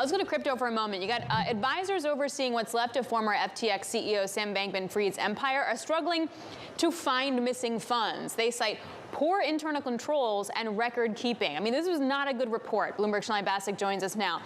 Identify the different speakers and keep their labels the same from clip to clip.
Speaker 1: Let's go to crypto for a moment. You got advisors overseeing what's left of former FTX CEO Sam Bankman-Fried's empire are struggling to find missing funds. They cite poor internal controls and record keeping. I mean, this was not a good report. Bloomberg's Sonali Basak joins us now.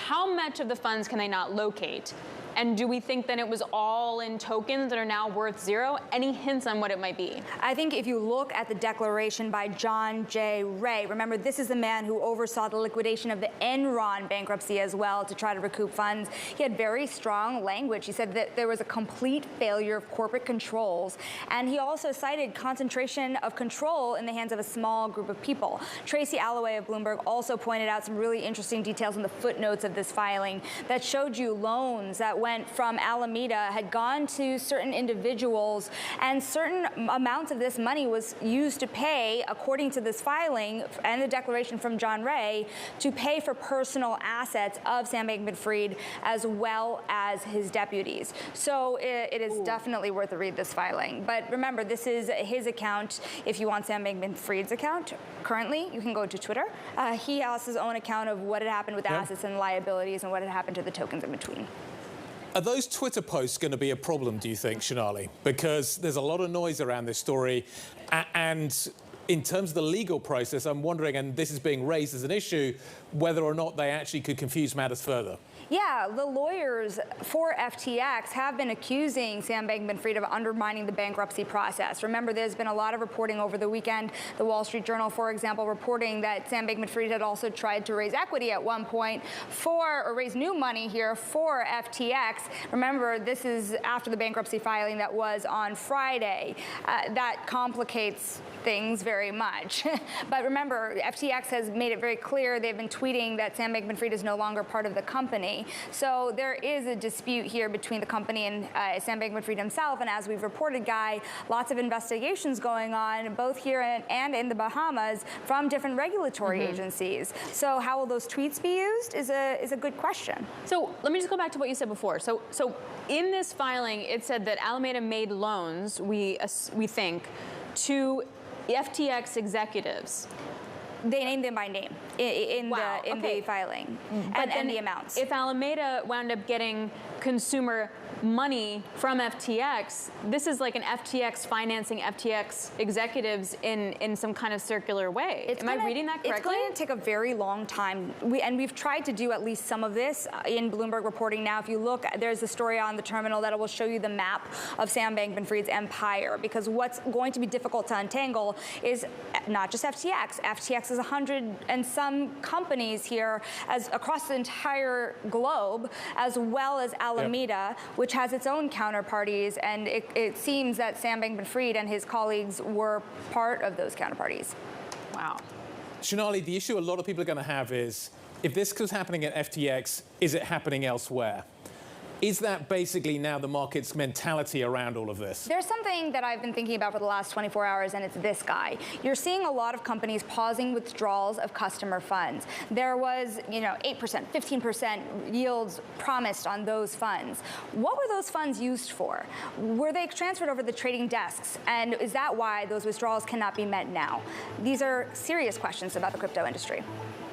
Speaker 1: How much of the funds can they not locate? And do we think that it was all in tokens that are now worth zero? Any hints on what it might be?
Speaker 2: I think if you look at the declaration by John J. Ray, remember this is the man who oversaw the liquidation of the Enron bankruptcy as well to try to recoup funds. He had very strong language. He said that there was a complete failure of corporate controls. And he also cited concentration of control in the hands of a small group of people. Tracy Alloway of Bloomberg also pointed out some really interesting details in the footnotes of this filing that showed you loans that went from Alameda had gone to certain individuals, and certain amounts of this money was used to pay, according to this filing and the declaration from John Ray, to pay for personal assets of Sam Bankman-Fried as well as his deputies. So it is definitely worth a read, this filing. But remember, this is his account. If you want Sam Bankman-Fried's account, currently, you can go to Twitter. He has his own account of what had happened with assets and liabilities and what had happened to the tokens in between.
Speaker 3: Are those Twitter posts going to be a problem, do you think, Sonali? Because there's a lot of noise around this story. And in terms of the legal process, I'm wondering, and this is being raised as an issue, whether or not they actually could confuse matters further.
Speaker 2: Yeah, the lawyers for FTX have been accusing Sam Bankman-Fried of undermining the bankruptcy process. Remember, there's been a lot of reporting over the weekend. The Wall Street Journal, for example, reporting that Sam Bankman-Fried had also tried to raise equity at one point or raise new money here for FTX. Remember, this is after the bankruptcy filing that was on Friday. That complicates things very much. But remember, FTX has made it very clear, they've been tweeting that Sam Bankman-Fried is no longer part of the company. So there is a dispute here between the company and Sam Bankman-Fried himself. And as we've reported, Guy, lots of investigations going on, both here and in the Bahamas, from different regulatory agencies. So how will those tweets be used is a good question.
Speaker 1: So let me just go back to what you said before. So in this filing, it said that Alameda made loans, we think, to FTX executives.
Speaker 2: They named them by name in the filing, and the amounts.
Speaker 1: If Alameda wound up getting consumer money from FTX, this is like an FTX financing FTX executives in some kind of circular way. Am I reading that correctly?
Speaker 2: It's going to take a very long time. We've tried to do at least some of this in Bloomberg reporting now. If you look, there's a story on the terminal that will show you the map of Sam Bankman-Fried's empire, because what's going to be difficult to untangle is not just FTX. FTX is 100 and some companies here across the entire globe, as well as Alameda, which has its own counterparties, and it seems that Sam Bankman-Fried and his colleagues were part of those counterparties.
Speaker 1: Wow.
Speaker 3: Sonali, the issue a lot of people are going to have is, if this was happening at FTX, is it happening elsewhere? Is that basically now the market's mentality around all of this? There's
Speaker 2: something that I've been thinking about for the last 24 hours, and it's this, Guy. You're seeing a lot of companies pausing withdrawals of customer funds. There was, 8%, 15% yields promised on those funds. What were those funds used for? Were they transferred over the trading desks? And is that why those withdrawals cannot be met now? These are serious questions about the crypto industry.